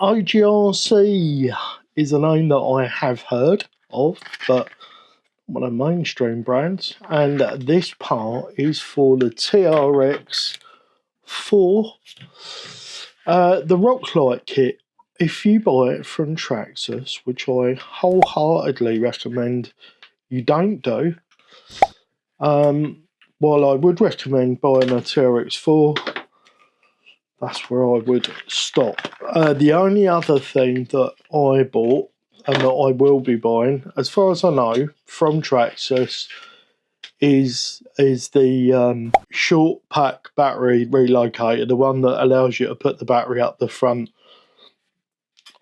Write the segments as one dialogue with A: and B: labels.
A: OGRC is a name that I have heard of, but one of the mainstream brands. And this part is for the TRX 4, the rock light kit. If you buy it from Traxxas, which I wholeheartedly recommend you don't do, while I would recommend buying a TRX 4, that's where I would stop. The only other thing that I bought and that I will be buying, as far as I know, from Traxxas, is the short pack battery relocator, the one that allows you to put the battery up the front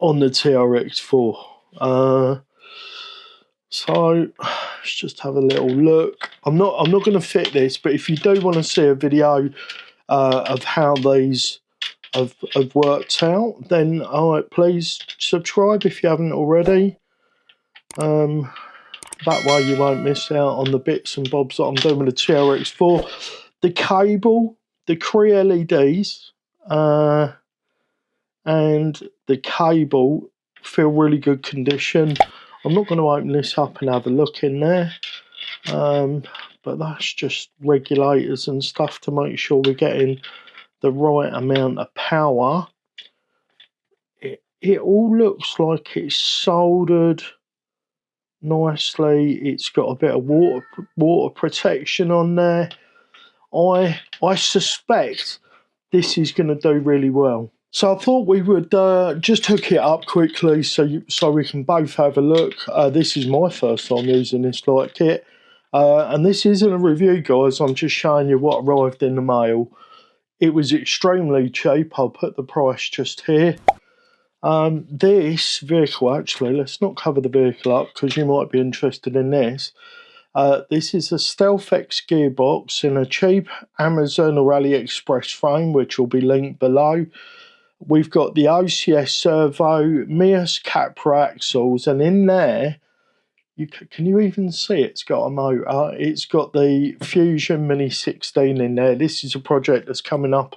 A: on the TRX 4. So let's just have a little look. I'm not going to fit this, but if you do want to see a video of how these have worked out, then please subscribe if you haven't already. That way you won't miss out on the bits and bobs that I'm doing with the TRX 4. The cable, the Cree LEDs, and the cable feel really good condition. I'm not going to open this up and have a look in there, but that's just regulators and stuff to make sure we're getting the right amount of power. It all looks like it's soldered nicely. It's got a bit of water protection on there. I suspect this is going to do really well. So I thought we would just hook it up quickly so we can both have a look. This is my first time using this light kit, and this isn't a review, guys. I'm just showing you what arrived in the mail. It was extremely cheap. I'll put the price just here. This vehicle, actually, let's not cover the vehicle up because you might be interested in this. This is a Stealth X gearbox in a cheap Amazon or AliExpress frame, which will be linked below. We've got the OCS servo, Mias Capra axles, and in there, can you even see it's got a motor? It's got the Fusion Mini 16 in there. This is a project that's coming up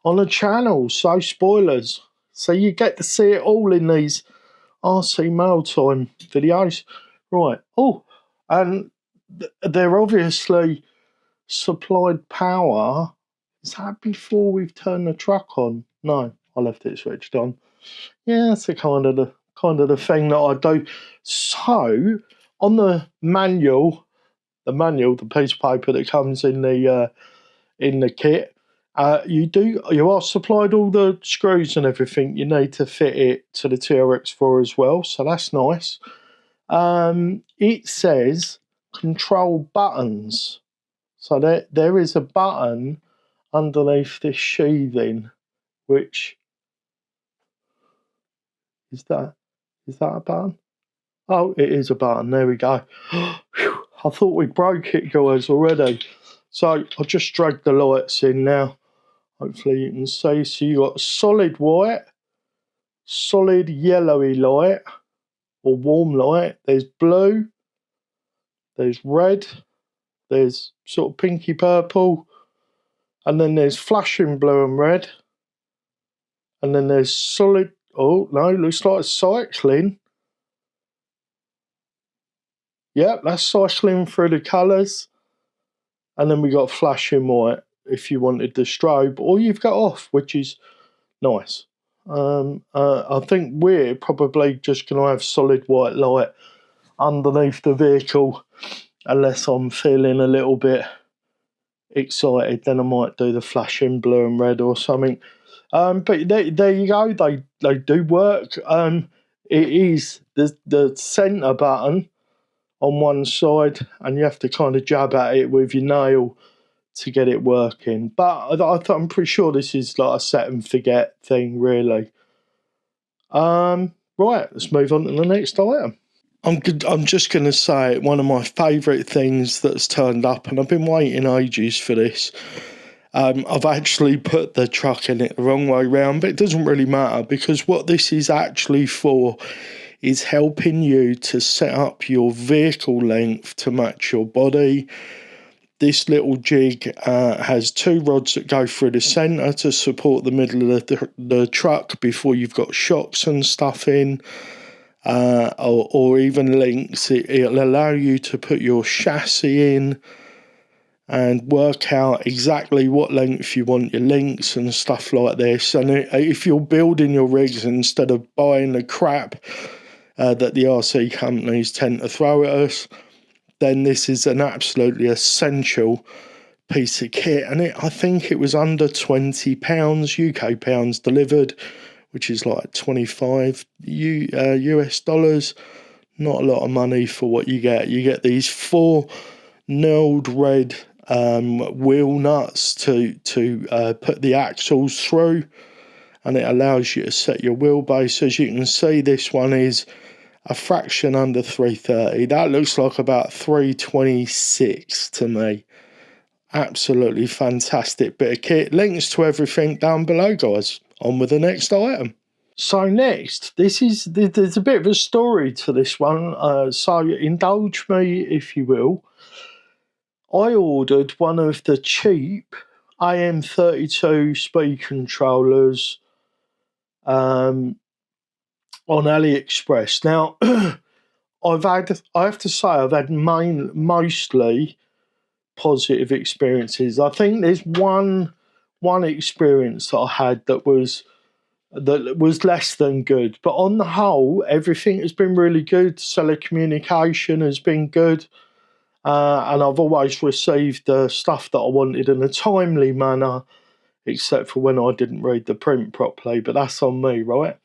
A: on the channel, so spoilers. So you get to see it all in these RC Mailtime videos. Right, and they're obviously supplied power. Is that before we've turned the truck on? No, I left it switched on. Yeah, that's the kind of the thing that I do. So on the manual, the piece of paper that comes in the kit, you are supplied all the screws and everything you need to fit it to the TRX 4 as well. So that's nice. It says control buttons. So there is a button underneath this sheathing, which is that a button? Oh, it is a button. There we go. I thought we broke it, guys, already. So I'll just drag the lights in now. Hopefully you can see. So you got solid white, solid yellowy light, or warm light. There's blue. There's red. There's sort of pinky purple. And then there's flashing blue and red. And then there's solid. Oh, no, looks like cycling. Yep, that's cycling through the colours. And then we got flashing white if you wanted the strobe, or you've got off, which is nice. I think we're probably just going to have solid white light underneath the vehicle, unless I'm feeling a little bit excited. Then I might do the flashing blue and red or something. But there you go. They do work. It is the centre button on one side, and you have to kind of jab at it with your nail to get it working. But I'm pretty sure this is like a set and forget thing, really. Right, let's move on to the next item. I'm just going to say one of my favourite things that's turned up, and I've been waiting ages for this. I've actually put the truck in it the wrong way round, but it doesn't really matter, because what this is actually for is helping you to set up your vehicle length to match your body. This little jig has 2 rods that go through the centre to support the middle of the truck before you've got shocks and stuff in, or even links. It'll allow you to put your chassis in and work out exactly what length you want your links and stuff like this. And if you're building your rigs instead of buying the crap that the RC companies tend to throw at us, then this is an absolutely essential piece of kit. And I think it was under £20 UK pounds delivered, which is like 25 US dollars. Not a lot of money for what you get. You get these 4 knurled red wheel nuts to put the axles through, and it allows you to set your wheelbase. As you can see, this one is a fraction under 330. That looks like about 326 to me. Absolutely fantastic bit of kit. Links to everything down below, guys. On with the next item. So next, there's a bit of a story to this one, so indulge me if you will. I ordered one of the cheap AM32 speed controllers on AliExpress. Now, I have to say I've had mostly positive experiences. I think there's one experience that I had that was less than good, but on the whole, everything has been really good. Seller communication has been good, and I've always received the stuff that I wanted in a timely manner, except for when I didn't read the print properly, but that's on me, right?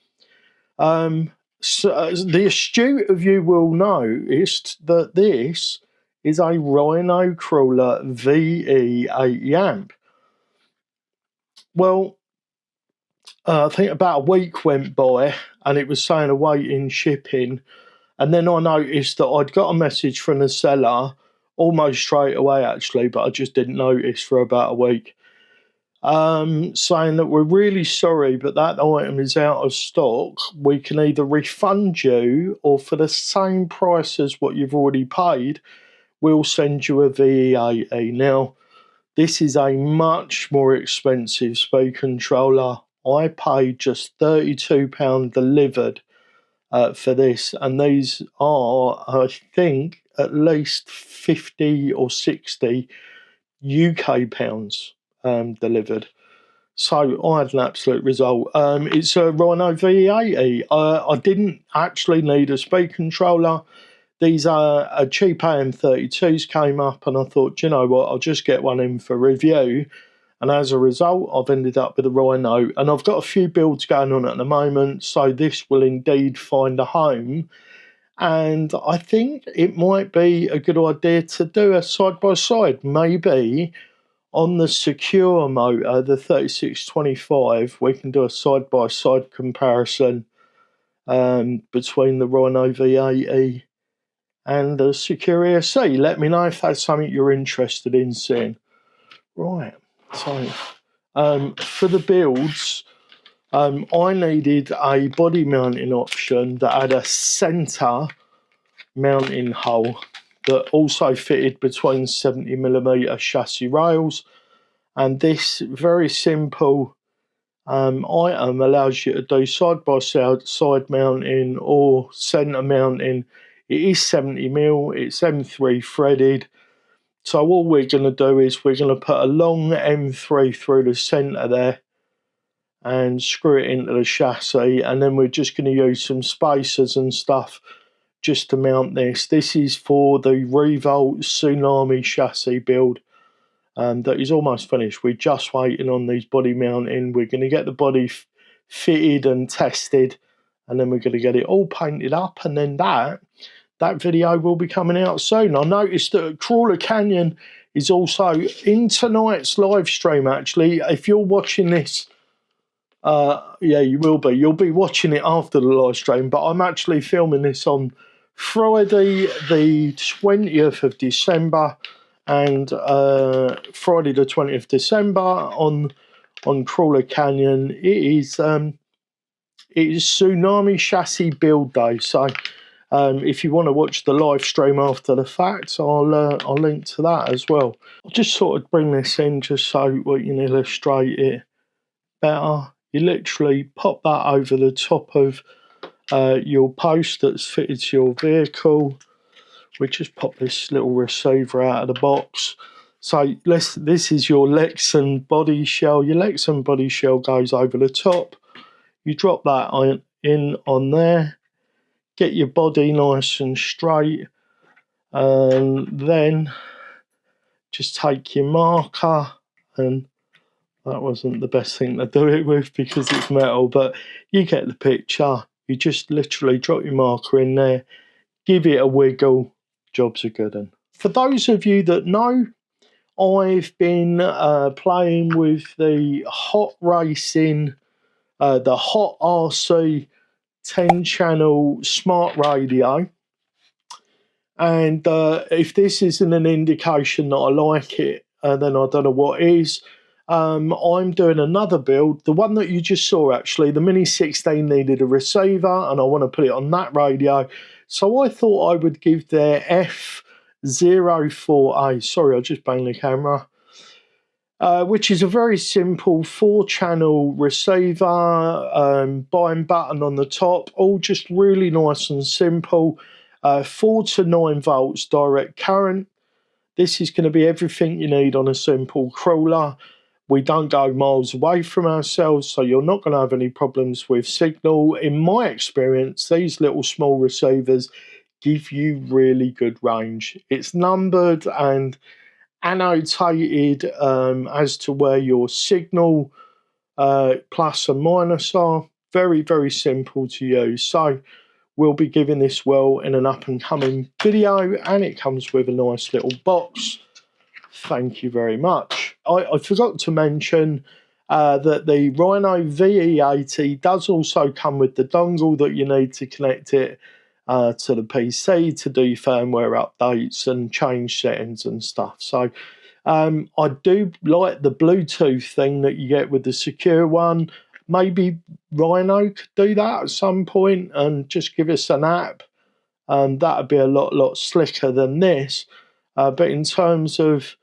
A: So the astute of you will notice that this is a Rhino Crawler VE80 amp. Well, I think about a week went by and it was saying awaiting shipping, and then I noticed that I'd got a message from the seller almost straight away actually, but I just didn't notice for about a week, saying that we're really sorry, but that item is out of stock. We can either refund you, or for the same price as what you've already paid, we'll send you a VE80. Now, this is a much more expensive speed controller. I paid just £32 delivered for this, and these are, I think, at least 50 or 60 UK pounds delivered. So I had an absolute result. It's a Rhino V80. I didn't actually need a speed controller. These are cheap AM32s came up, and I thought, you know what, I'll just get one in for review. And as a result, I've ended up with a Rhino, and I've got a few builds going on at the moment, so this will indeed find a home. And I think it might be a good idea to do a side-by-side, maybe on the secure motor, the 3625, we can do a side-by-side comparison between the Rhino V80 and the secure ESC. Let me know if that's something you're interested in seeing. Right, so for the builds, I needed a body mounting option that had a centre mounting hole that also fitted between 70mm chassis rails, and this very simple item allows you to do side mounting or centre mounting. It is 70mm, it's M3 threaded, so all we're going to do is we're going to put a long M3 through the centre there and screw it into the chassis, and then we're just going to use some spacers and stuff just to mount this. This is for the Revolt Tsunami chassis build that is almost finished. We're just waiting on these body mounting. We're going to get the body fitted and tested, and then we're going to get it all painted up, and then that video will be coming out soon. I noticed that Crawler Canyon is also in tonight's live stream actually. If you're watching this, yeah, you will be. You'll be watching it after the live stream, but I'm actually filming this on Friday the 20th of December, and Friday the 20th of December on Crawler Canyon, it is Tsunami Chassis Build Day. So If you want to watch the live stream after the fact, I'll link to that as well. I'll just sort of bring this in just so we can illustrate it better. You literally pop that over the top of your post that's fitted to your vehicle. We just pop this little receiver out of the box. So this is your Lexan body shell. Your Lexan body shell goes over the top. You drop that in on there. Get your body nice and straight. And then just take your marker, and that wasn't the best thing to do it with because it's metal, but you get the picture. You just literally drop your marker in there, give it a wiggle, job's a good one. For those of you that know, I've been playing with the Hot Racing, the Hot RC 10-channel smart radio. And if this isn't an indication that I like it, then I don't know what is. I'm doing another build. The one that you just saw, actually, the Mini 16 needed a receiver, and I want to put it on that radio. So I thought I would give their F04A, sorry, I just banged the camera, which is a very simple 4-channel receiver, buying button on the top, all just really nice and simple. 4 to 9 volts direct current. This is going to be everything you need on a simple crawler. We don't go miles away from ourselves, so you're not going to have any problems with signal. In my experience, these little small receivers give you really good range. It's numbered and annotated as to where your signal plus and minus are. Very, very simple to use. So we'll be giving this well in an up and coming video, and it comes with a nice little box. Thank you very much. I forgot to mention that the Rhino V80 does also come with the dongle that you need to connect it to the PC to do firmware updates and change settings and stuff. So I do like the Bluetooth thing that you get with the secure one. Maybe Rhino could do that at some point and just give us an app. That would be a lot slicker than this. But in terms of,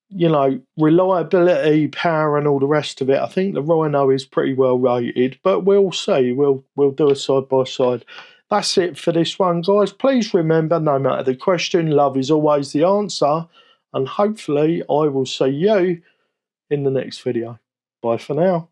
A: you know, reliability, power, and all the rest of it, I think the Rhino is pretty well rated. But we'll see. We'll do a side by side. That's it for this one, guys. Please remember, no matter the question, love is always the answer. And hopefully, I will see you in the next video. Bye for now.